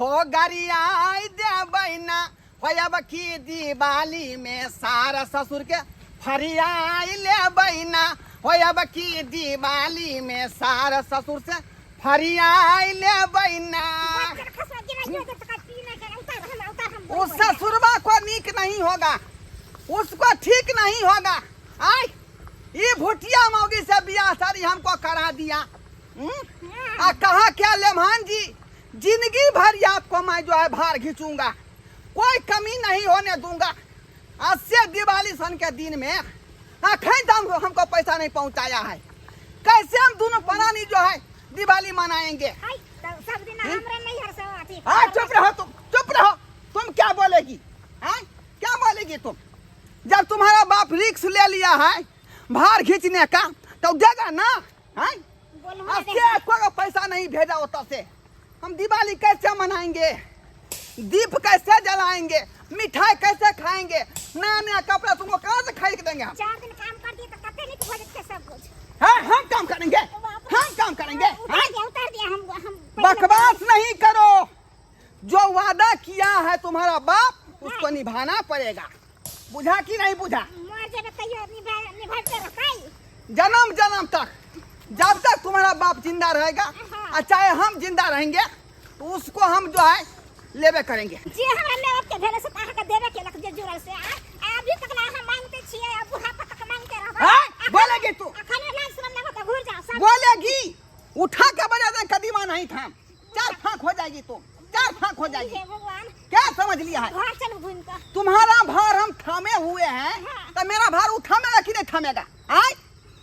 हो गरियाई दे बहना होयब की दिवाली में सारा ससुर के फरियाई ले बहना होयब की दिवाली में सारा ससुर से फरियाई ले बहना। उस ससुरबा को नीक नहीं होगा, उसको ठीक नहीं होगा। आई ये भुटिया मौगी से बियाह शादी हमको करा दिया। कहा क्या लेमान जी, जिंदगी भर आपको मैं जो है भार खींचूंगा, कोई कमी नहीं होने दूंगा। आज से दिवाली सन के दिन में हमको पैसा नहीं पहुंचाया है, कैसे हम दोनों प्राणी जो है दिवाली मनाएंगे? चुप रहो तुम, चुप रहो। तुम क्या बोलेगी? क्या बोलेगी तुम? जब तुम्हारा बाप रिक्स ले लिया है भार खींचने का तो देगा ना? को पैसा नहीं भेजा होता से हम दिवाली कैसे मनाएंगे? दीप कैसे जलाएंगे? मिठाई कैसे खाएंगे? नया नया कपड़ा तुमको कहाँ से खरीद देंगे? हम 4 दिन काम कर दिए तो कते नहीं बजट के सब कुछ है। हम काम करेंगे, हम काम करेंगे। उतार दिया हम बकवास नहीं करो। जो वादा किया है तुम्हारा बाप उसको निभाना पड़ेगा, बुझा कि नहीं बुझा? मर जाए कहियो निभाते रखाई जन्म जन्म तक, जब तक तुम्हारा बाप जिंदा रहेगा और चाहे हम जिंदा रहेंगे तो उसको हम जो है लेवे करेंगे। जी हमरा में आपके भेले से कहा के देवे के लख जे जुड़ल से अभी तक ना हम मांगते छिए, अब बुढ़ापा तक मांगते रहबे। बोलेगी तू? खाने लाल सुन ना तो घूर जा सब बोलेगी। उठा के बजा दे कदीमा नहीं था, 4 फांक हो जाएगी तुम, 4 फांक हो जाएगी। हे भगवान क्या समझ लिया है? घर चल घूम का तुम्हारा भार हम थामे हुए हैं तो मेरा भार उठामेगा कि नहीं थामेगा?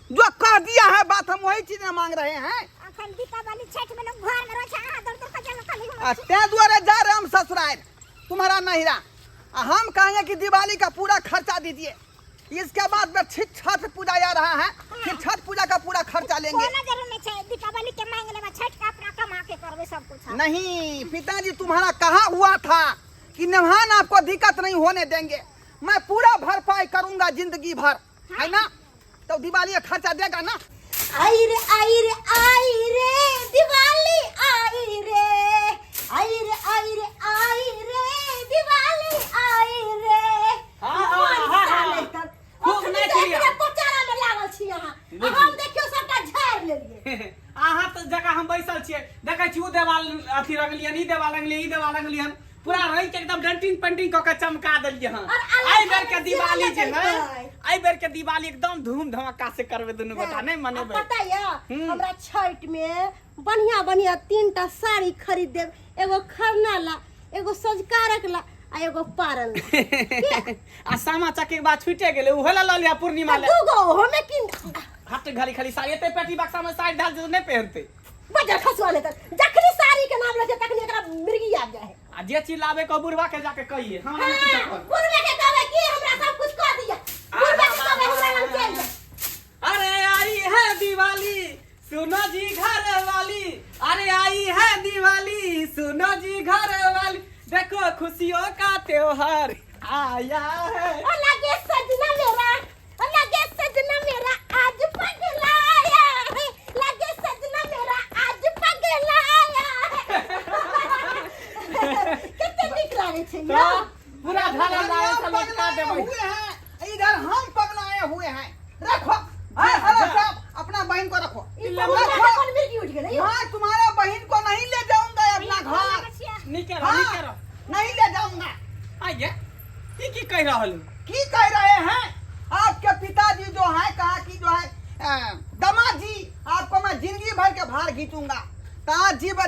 जो कह दिया है बात हम वही चीज मांग रहे हैं। अखन दीपावली छठ में लोग घर में रह छा दर दर का जल खाली ते द्वारे जा रहे हम ससुराल तुम्हारा नहिरा। हम कहेंगे कि दिवाली का पूरा खर्चा दीजिए, इसके बाद में छठ पूजा आ रहा है, फिर छठ पूजा का पूरा खर्चा लेंगे। कोनो जरूर नहीं है दीपावली के मांग लेबा, छठ का अपना कमा के करबे सब कुछ। नहीं पिताजी, तुम्हारा कहा हुआ था कि निभान आपको दिक्कत नहीं होने देंगे, मैं पूरा भरपाई करूंगा जिंदगी भर, है ना? तो दिवाली का खर्चा देगा ना? आई रे दिवाली आई रे दिवाली आई रे। खूब नाचिए पोचारा में लागल छी यहां, हम देखियो सबटा झाड़ लेलिए। आहा तो जगह हम बैसल छिए, देखै छी उ देवाल अथी रंगलियन, ई देवाल रंगलियन, ई देवाल रंगलियन, पूरा रंग के एकदम डेंटिंग पेंटिंग क के चमका देलिए हन। आई बेर के दिवाली जे है, आई बेर के दिवाली एकदम धूम धमाका से करबे दुनु गोटा, नहीं मनेबे? पता है हमरा छठ में बढ़िया बढ़िया 3टा साड़ी खरीद देब, एगो खरना ला, एगो सजकारक ला आ एगो पारन ला। आ सामा चक्के के बाद छूटे गेले उ होला ललिया पूर्णिमा ले दूगो हमें किन हट घाली खाली साड़ी एते पेटी बक्सा में साड़ी डाल दे नहीं पहनते। बजा खसवा ले तक जखनी साड़ी के नाम लेके तखनी एकरा मिर्गी आ जाए। आ जे चीज लावे को बुढ़वा के जाके कहिए, हमरा नहीं कुछ कर। बुढ़वे के कहबे कि हमरा सब कुछ कर दिया, बुढ़वे के कहबे हमरा नाम चल जा। अरे आई है दिवाली सुनो जी घर वाली, अरे आई है दिवाली सुनो जी घर वाली, देखो खुशियों का त्योहार आया है। ओ लगे सजना मेरा, ओ लगे सजना मेरा आज पगलाया है, लगे सजना मेरा आज पगलाया है। कितने निक लागे छे तो पूरा झाला लाए सब लटका देबै। हुए हैं इधर, हम पगलाए हुए हैं। रखो अपना बहन को रखो। कौन मिर्गी उठ गेलै? मैं तुम्हारा बहन को नहीं ले जाऊंगा अपना घर, नहीं ले जाऊंगा। आइए की कह रहल की कह रहे हैं? आपके पिताजी जो है कहा कि जो है दामाद जी आपको मैं जिंदगी भर के भार खींचूंगा।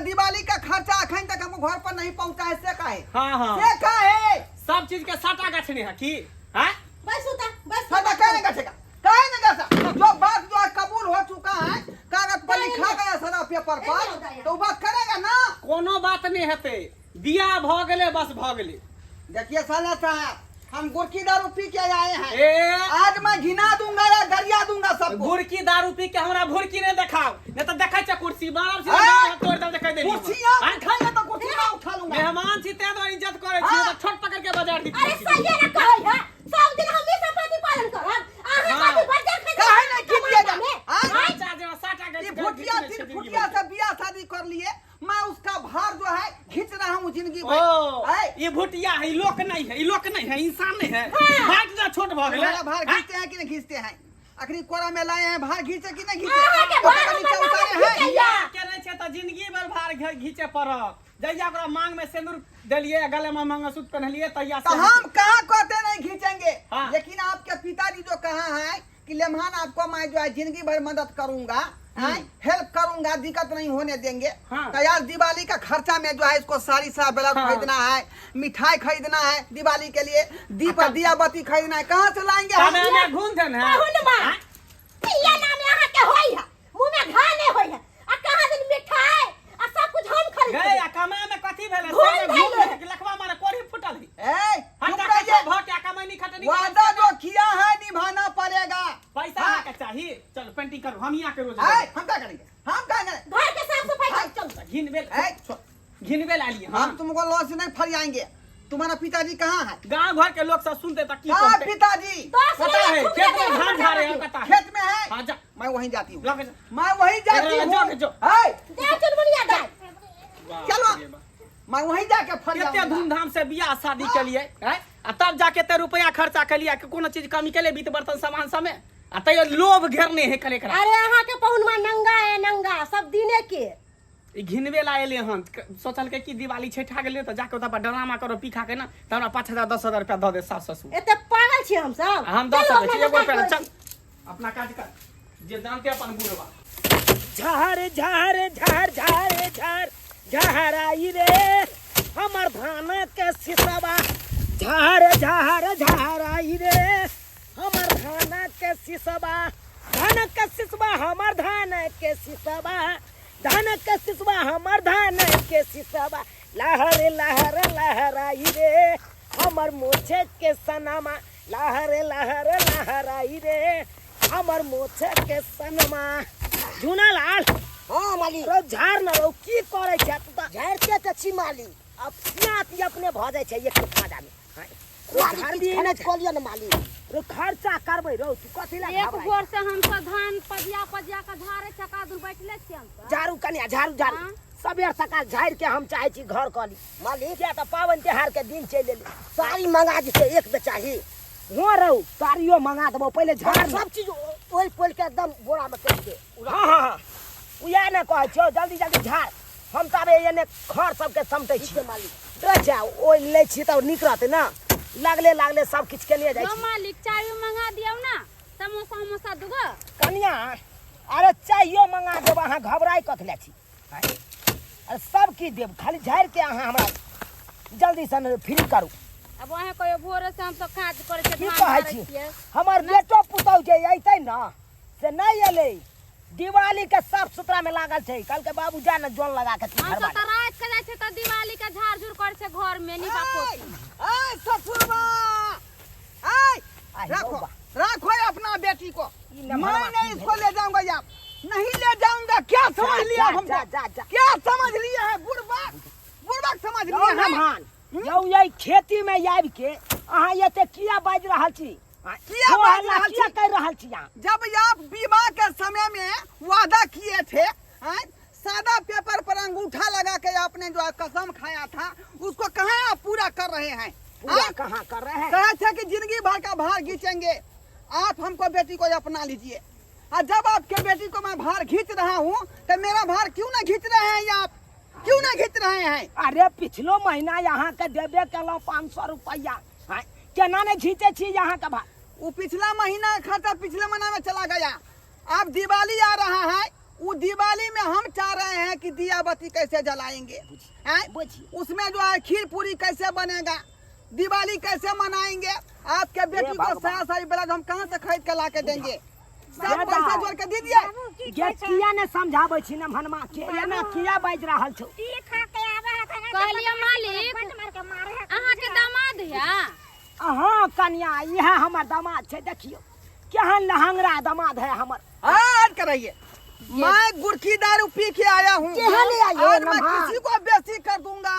दिवाली का खर्चा अखन तक हमको घर पर नहीं पहुंचा है, से कहे। हाँ से कहे सब चीज के साटा गछने है की है? बस उता बस सदा कहने का छेगा, कहे ना जैसा जो बात जो है कबूल हो चुका है, कागज पर लिखा गया सदा पेपर पर, तो बात करेगा ना? कोनो बात नहीं हेते, दिया भ गेले बस भ गेले। देखिए साला साहब, हम गुरकी दारू पी के आए हैं, ए आज मैं घिना दूंगा या गरिया दूंगा सबको। गुरकी दारू पी के हमरा भुरकी नहीं देखाओ, नहीं तो देखै छ कुर्सी बाप से तोड़ दे देखाई दे। कुर्सियां खाएंगे तो कुर्सी ना उठा लूंगा। मेहमान छी ते तो इज्जत करे छी, तो छोट पकड़ के बाजार दी। अरे सही है ना कहै है, सब दिन हम सब प्रतिपालन करब, आहा कभी बजट में काहे नहीं कीजिएगा? अच्छा जो साटा गए ये भुटिया से बियाह शादी कर लिए, मैं उसका भार जो है खींच रहा हूँ जिंदगी ये भुटिया है, ये लोक नहीं है, ये लोक नहीं है, इंसान नहीं है। भाग जा छोट भाग ले। तुम्हारा भार खींचते हैं कि नहीं खींचते हैं? आखिरी कोरा में लाए हैं, भार खींचे कि नहीं हाँ, के खींचे? भार तो नीचे हमारे उतारे भार हैं। खींचे। करे छे तो जिंदगी भर भार घींचे पड़त। जैया ओकरा मांग में सिंदूर देलिए, गले में मंगलसूत्र पहनलिए, तैया तो हम कहाँ कहते नहीं खींचेंगे, हाँ। लेकिन आपके पिताजी जो कहा है कि लेमहान आपको मैं जो है जिंदगी भर मदद करूंगा, हेल्प करूंगा, दिक्कत नहीं होने देंगे। हाँ। तो यार दिवाली का खर्चा में जो है इसको साड़ी साहब ब्लाउज हाँ। खरीदना है, मिठाई खरीदना है, दिवाली के लिए दीप दिया बत्ती खरीदना है, कहाँ से लाएंगे हम? कामे में घूम थे ना। पाहुन मां पिया नाम यहाँ के होई है, मुंह में घा नहीं होई है, आ कहाँ दिन मिठाई आ सब कुछ हम खरीद गए आ कमाए में कथी भेले? घूम सब घूम धइले। के लखवा मारे कोरी फुटल है। ए, चुप हटा रहिए। के भोट या कमाई नहीं खटनी। वादा जो किया है निभाना पड़ेगा। पैसा हाँ। के चाहिए। चलो पेंटिंग करो, हम यहाँ के रोज हम क्या करेंगे? हम क्या करेंगे? घर के साफ सफाई कर चल। घिनबेल ए, घिनबेल आलिए। हम तुमको लॉस नहीं फरियाएंगे। तुम्हारा पिताजी कहाँ है? गांव घर के लोग सब सुनते तक की हाँ कहते? पिताजी पता है खेत में धान झा रहे हैं, पता है। खेत में है। हाँ जा मैं वहीं जाती हूँ, लग जा। मैं वहीं जाती जो, हूँ। जो। है, दे चुनमुनिया दे। चलो मैं वहीं जाके कितने फरियाऊंगा। धूमधाम से बियाह शादी के लिए हैं? आ तब जाके ते रुपया खर्चा कर लिया कि कोनो चीज कमी के लिए बीत बर्तन सामान समय आ तैयो लोभ घेरने है करे करा। अरे यहाँ के पहुन मां नंगा है, नंगा सब दिने के। ई घिनबे ला एले हन, सोचल के कि दिवाली छैठा गेले तो जाके ओता पर ड्रामा करो पीखा के ना, त हमरा 5000 10,000 रुपया द दे सास ससुर। एते पागल छी हम सब। हम 10 चलो दे अपना एगो काज रुपया करो। चल अपना काज कर जे जानते अपन बुढ़वा। झार झार झार झार झार झार आई रे हमर धान के सिसवा। झार झार झार आई रे हमर धान के सिसवा। धान के सिसवा हमर धान के सिसवा। धान के सिसवा हमर धान के सिसवा। लहर लहर लहर आई रे हमर मोछे के सनमा। लहर लहर लहर आई रे हमर मोछे के सनमा। झुना लाल हाँ माली। रो झार न रो की करे छै तू त झाड़ के तो छी माली। अब नाती अपने भ जाय छै एक फादा में। हाय रो माली झार की दी खाना न खोलियो न माली। रो खर्चा करबै रो तू कथि ला एक घबराई? भोर से हम सब धान पजिया पजिया के झारे चका दूर बैठले छी हम सब। झाड़ू कनिया झाड़ू झाड़ू हाँ। सबेर सकाल झाड़ के हम चाहे छी घर कली मालिक क्या त पावन त्योहार के दिन चलि एली। साड़ी मंगा दी से एक बेचाही। हो रहो साड़ियो मंगा देबो पहले झाड़ सब चीज ओल पोल के एकदम बोरा में कर दे। हां हां हां उया ने कहै छौ जल्दी जल्दी झाड़। हम ताबे एने घर सबके समटै छी मालिक रे जा ओइ लै छी त नीक रहतै ना। लागले लागले सब किछ के लिए जाइ जो छी मालिक चाय मंगा दियौ ना, समोसा उमोसा दूगो। कनिया। अरे चाहियो मंगा देब अहाँ घबराई कथले छी। हाय अरे सब की देब खाली झाड़ के अहाँ हमरा जल्दी से फ्री करू। अब वहाँ कोई भोर से हम सब काज करे की छै, धान कहै झारे छी छियै। हमर बेटो पुतौ जे अइतै न से नहीं एलै। दिवाली के साफ सुथरा में लागल छै। कल के बाबू जा न जोन लगा के हम घर सब त रात के जाय छै त दिवाली के झाड़ झूर करे छै घर में निपा पोती। ए ससुरबा, ए रखो रखो अपना बेटी को। ई मैं नमहरवा नहीं की इसको ले जाऊंगा यार, नहीं ले जाऊंगा। क्या समझ लिया जा, हमको? जा, जा। क्या समझ लिया है? बुड़बक बुड़बक समझ यौ लिया है। नमहान यौ ये खेती में आबि के अहाँ एते किया बाजि रहल छी? किया बाजि रहल छी? किया कहि रहल छी अहाँ? जब आप विवाह के समय में वादा किए थे, सादा पेपर पर अंगूठा लगा के आपने जो है कसम खाया था, उसको कहाँ आप पूरा कर रहे हैं? पूरा आप कहाँ कर रहे हैं? कहे थे कि जिंदगी भर का भार खींचेंगे। आप हमको बेटी को अपना लीजिए, और जब आपके बेटी को मैं भार खींच रहा हूँ तो मेरा भार क्यों ना खींच रहे हैं आप? क्यों ना खींच रहे हैं? अरे पिछलो महीना यहाँ के देबे केलौ 500 रुपया। हाय केना नहीं खींचे छी यहाँ के भार? वो पिछला महीना का खर्चा पिछले महीना में चला गया। अब दिवाली आ रहा है, वो दिवाली में हम चाह रहे हैं कि दिया बत्ती कैसे जलाएंगे, बुझिए। उसमें जो है खीर पूरी कैसे बनेगा, दिवाली कैसे मनाएंगे। आपके बेटी को साया साड़ी ब्लाउज हम कहाँ से खरीद के ला के देंगे? सब पैसा जोड़ के दीजिए। जे किया ने समझाबै छी न भनमा के एना किया बाजि रहल छौ? ई खा के आवे है खाना। कहलिए मालिक मार के मारे है। अहाँ के दामाद है? हाँ कन्या यह हमर दामाद छै। देखियो केहन लहंगरा दामाद है हमर। आज कराइए। मैं गुड़की दारू पी के आया हूँ, केहन ले आए हो आज मैं नमहा? किसी को बेइज्जती कर दूंगा,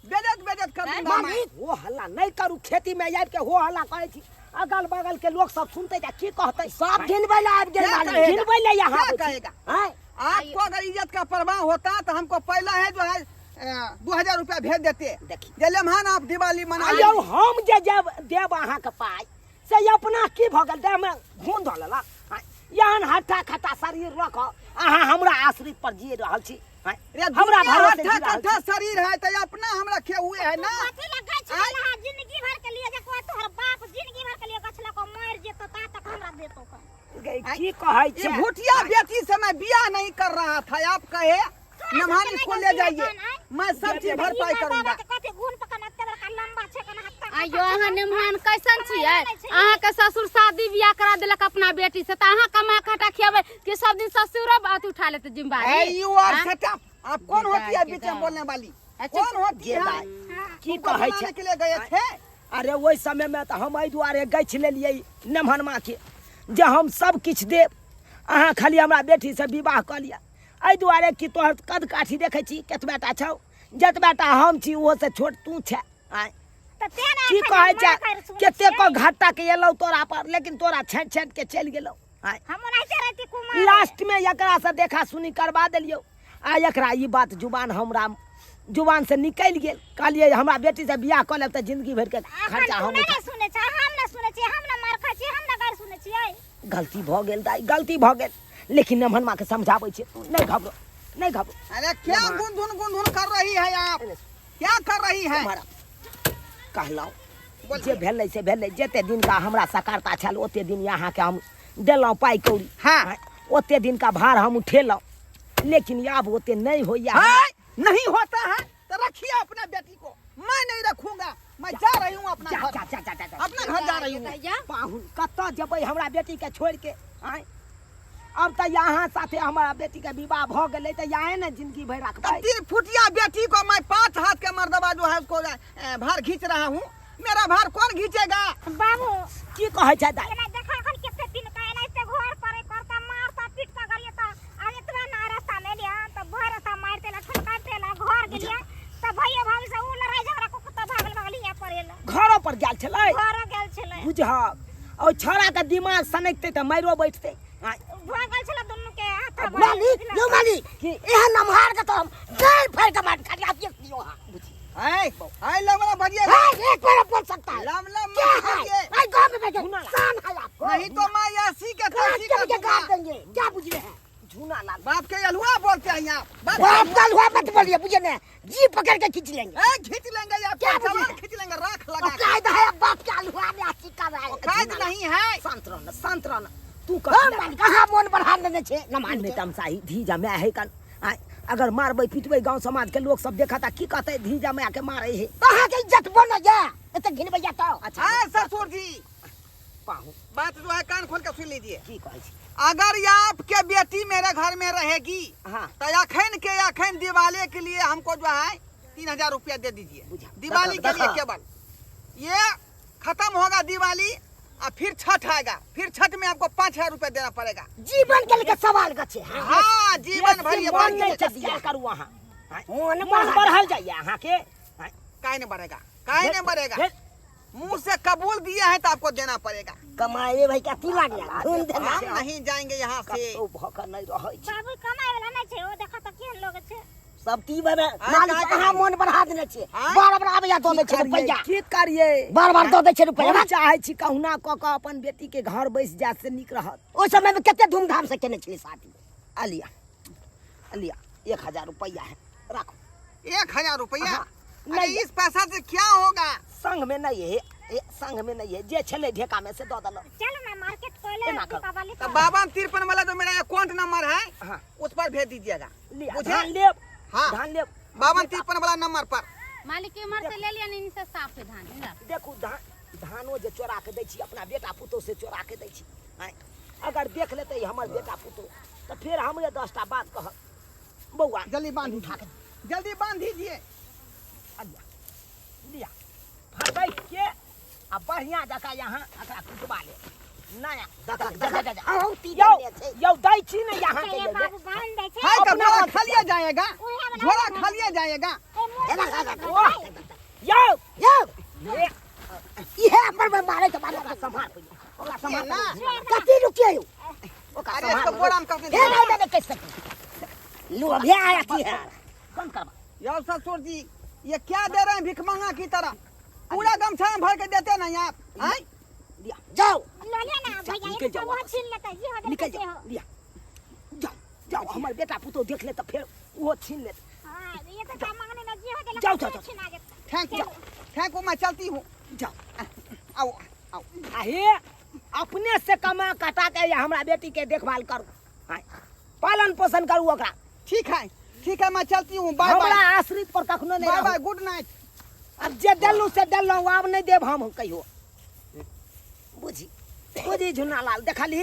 बेइज्जत कर दूंगा मैं। मालिक हो हल्ला नहीं करू। खेती में आबि के हो हल्ला करे छी, अगल बगल के लोग सब सुनते जा की कहते। सब गिनबै ले आबि गेल क्या मालिक। कहेगा? गिनबै ले यहाँ क्या आबै छी। कहेगा? हैं? आपको अगर इज्जत का परवाह होता तो हमको पहला है जो है 2000 रुपया भेज देते देखी जे लेमहन आप दिवाली मना आयो हम जे जब देब अहाँके पाइ से अपना की भऽ गेल देह में घून धऽ लेलक यहन हट्ठा खट्टा शरीर रख अहाँ हमरा आश्रित पर जी रहल छी हमरा भरोसे जी रहल कट्ठा शरीर है तो अपना हमरा खे हुए है ना कथी लग गछ लहा जिंदगी भर के लिए जे को तोहर बाप जिंदगी भर के लिए गछ लको मर जेतो ता तक हमरा देतो का की कहै ये छै भुटिया बेटी से मैं बियाह नहीं कर रहा था आप कहे नमहानी को ले जाइए मैं सब चीज भरपाई करूंगा कथी गुण पकना तेरा का लंबा छै कना हत्ता आयो अहाँ निमहान कैसन छियै अहाँ के ससुर शादी बियाह करा देलक अपना बेटी से त अहाँ कमा खटा खियाबे कि सब दिन ससुर बात उठा लेते जिम्मेदारी यू आर सेट अप आप कौन होती है बीच में बोलने वाली कौन होती है की कहै छै के लिए गए थे अरे ओहि समय में तो हम एहि दुआरे गछि लेलियै नमहनमा के जे हम सब किछु देब अहाँ खाली हमरा बेटी से विवाह कऽ लिअ एहि दुआरे कि तोहर कद काठी देखै छी केतबेटा छौ जतबेटा हम छी ओहो से छोट तू छै त तेना की कहै छै कते को घाटा के एलौ तोरा पर लेकिन तोरा छाँट छाँट के चलि गेलौ हम ओनाइते रहती कुमार लास्ट में एकरा से देखा सुनी करबा देलियौ आ एकरा ई बात जुबान हमरा जुबान से निकलि गेल कहलिए हमरा बेटी से बियाह कऽ लेब तऽ जिंदगी भर के खर्चा हम नहीं सुने छ हम ना सुने छी हम ना मार खा छी हम ना गार सुने छियै गलती भऽ गेल दाई गलती भऽ गेल लेकिन नमहनमा के समझाबै छै तू नहीं घबरो नहीं घबरो अरे क्या गुनधुन कर रही है आप क्या कर रही है कहलहुँ जे भेलै से भेलै जते दिन का हमरा सकारता छल ओते दिन यहाँ के हम देलहुँ पाइ कौड़ी हाँ ओते दिन का भार हम उठेलहुँ लेकिन अब ओते नहीं होइया नहीं होता है तो रखिए अपना बेटी को मैं नहीं रखूंगा मैं जा रही हूँ अपना घर अपना घर जा रही हूँ पाहुन कतऽ जेबै हमरा बेटी के छोड़ के आय अब तो यहाँ साथे हमारा बेटी के विवाह भ गेलै तो यहाँ ने जिंदगी भर रखबै 3 फुटिया बेटी को मैं 5 हाथ के मर्दबा जो है उसको भार खींच रहा हूँ मेरा भार कौन खींचेगा बाबू की कहै छै दाई एना देखा खन केते दिन का एनाइते घर पर करता मारता पीटता गरिए त आज इतना ना रास्ता में लिया त भर सा मारते ला ठनकाते ला घर गेलिए त भैया भाभी से उ लड़ाई झगड़ा को कुत्ता भागल भागलिया पड़ेला घरों पर गेल छलै घर गेल छले बुझब और छोरा के दिमाग सनकते त मारियो बैठते भागल छले दुनु के हाथ मालिक यो मालिक कि एहन नमहार के तो हम गाल फाड़ के मार खटिया दियो हां हाय लमला भजिए एक बार बोल सकता है लम क्या है आई गांव में बैठे शान है आपको नहीं तो मैं ऐसी के तैसी काट के का काट देंगे क्या बुझ रहे हैं झूना लाल बाप के अलुआ बोलते हैं यहाँ बाप का हुआ मत बोलिए बुझे ना जी पकड़ के खींच लेंगे खींच लेंगे या क्या क्या बुझे? खींच लेंगे राख लगा के। कायदा है बाप के हुआ में आसी का है कायद नहीं है शांत रहना तू कहां मन बढ़ा लेने छे नमान में के तमसाही धीजा में है कन अगर मारबै पिटबै गांव समाज के लोग सब देखा की कहते धीजा में आके मारे है कहां के इज्जत बन जा एते घिनबै जा तो अच्छा हाँ ससुर जी पाहु बात जो है कान खोल के सुन लीजिए की कहै छी अगर ये आपके बेटी मेरे घर में रहेगी हाँ तो अखन दिवाली के लिए हमको जो है 3000 रुपया दे दीजिए दिवाली के लिए केवल ये खत्म होगा दिवाली और फिर छठ आएगा फिर छठ में आपको 5000 रुपया देना पड़ेगा जीवन के लिए सवाल गछे हाँ जीवन भर ये मन नहीं बढ़ दिया करू वहां मन मन बढ़ल जाइए अहाँ के काहे नहीं बढ़ेगा काहे नहीं बढ़ेगा मुंह से कबूल दिया है तो आपको देना पड़ेगा कमाए भाई क्या तिला गया धुन देना हम नहीं जाएंगे यहाँ से कतौ भकर नहीं रहै छी बाबू कमाए वाला नहीं छे ओ देखा त केहन लोग छे सब ती में मालिक कहां मन बढ़ा देने छे हाँ? बार बार आबे या दो दे छे रुपया की करिए बार बार दो दे छे रुपया हम चाहे छी कहुना क के अपन बेटी के घर बैस जाए से निक रहत ओ समय में कितने धूमधाम से केने छे शादी अलिया 1000 रुपया है रखो 1000 रुपया हाँ, अरे नहीं। इस पैसा से क्या होगा संग में नहीं है संग में नहीं है जे छले ढेका में से दो दलो चल ना मार्केट कोले एना कर। दीपावली तो बाबा 53 वाला जो मेरा अकाउंट नंबर है हाँ उस पर भेज दीजिएगा लिया मुझे? धान लेब हाँ। धान लेब बावन 53 वाला नंबर पर मालिक के उम्र से ले लिया नीन से साफ है धान ला देखू धानो जे चोरा के दै छी अपना बेटा पुतो से चोरा के दै छी आय अगर देख लेते हमर बेटा पुतो तो फिर हमरे 10टा बात कह बौआ जल्दी बांध उठा के जल्दी बांध दीजिए अलिया लिया फरबै के आ बढ़िया जका यहाँ एकरा कुटबा ले नया दका यो दै छी ने यहाँ के ये ले बाबू बांध दे छे है तो अपना झोला हाथ खा लिया जाएगा उहे वाला झोला खा लिया जाएगा यो यो ले इहे पर मारे तो मारे ओकरा संभाल पहिले ओकरा ये संभाल ना कति रुकिए ओकरा अरे इसको बोरा में करके ये नहीं देने कैसे लो अभी आया की है बंद करबा यार ससुर जी ये क्या दे रहे हैं भिखमंगा की तरह? पूरा गमछा में भर के देते नहीं आप? हैं? लिया जाओ ले लेना भैया निकल ये जाओ तो वो छीन लेता है, ये हो निकल देते जाओ हो। लिया जाओ जाओ हमारे बेटा पुतो देख ले तो फिर वो छीन ले हां ये तो क्या मांगने ना, ये हो देला जाओ, जाओ, जाओ। छीना देता। फेंको मैं चलती हूँ। जाओ आओ आओ। आहे अपने से कमा कटा के या हमरा बेटी के देखभाल करू हां पालन पोषण करू ओकरा ठीक है मैं चलती हूँ। बाय हमरा बाय आश्रित पर कखनो नहीं बाय रहू। Bye good night. अब जे देलू से देलू आब नहीं देब हम कहियो बुझी झुन्नालाल देखली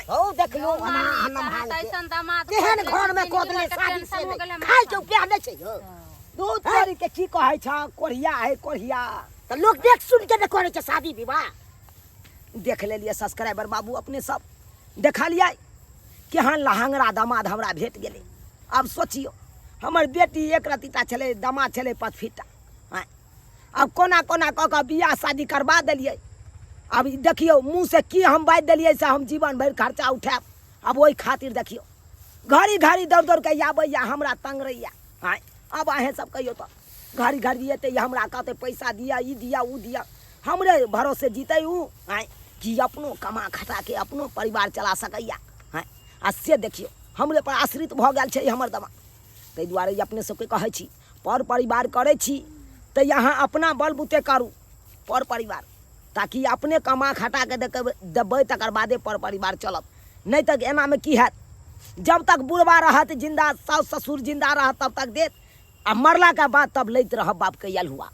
हो देख लो ऐसन दामाद केहन घर में कोदले शादी से नहीं खाइ के प्यार नहीं छै हो दूध चोरी के की कहै छ कोढ़िया है कोढ़िया त लोग देख सुन के न करे छ शादी विवाह देख लेलिए सब्सक्राइबर बाबू अपने सब देखलिए केहन लहंगरा दामाद हमरा भेट गेलै। अब सोचियो हमर बेटी एक रतिटा छलै दामाद छलै 5 फीटा अब कोना कोना कऽ कऽ बियाह शादी करबा देलिए। अब देखियो मुँह से की हम बात दिलिए से हम जीवन भर खर्चा उठाब। अब वही खातिर देखियो घड़ी घड़ी दौड़ दौड़ के आबैया हमरा तंग रहिया। हाँ अब अहें सब कहियो तो घड़ी घड़ी अते हमरा कहते पैसा दिया ई दिया ऊ दिया हमरे भरोसे जीते ऊ हाँ कि अपनो कमा खटा के अपनो परिवार चला सकैया। हाँ आ से देखियो हमरे पर आश्रित भऽ गेल छै हमर दमा। ताहि दुआरे अपने सबके कहै छी पर परिवार करै छी तो यहाँ अपना बलबूते करू पर परिवार ताकि अपने कमा खटा के देबै तकर बादे पर परिवार चलत। नहीं तक एना में की हैत जब तक बुढ़वा रहत जिंदा सास ससुर जिंदा रहत तब तक देत आ मरला के बाद तब लैत रहब बाप के यल हुआ।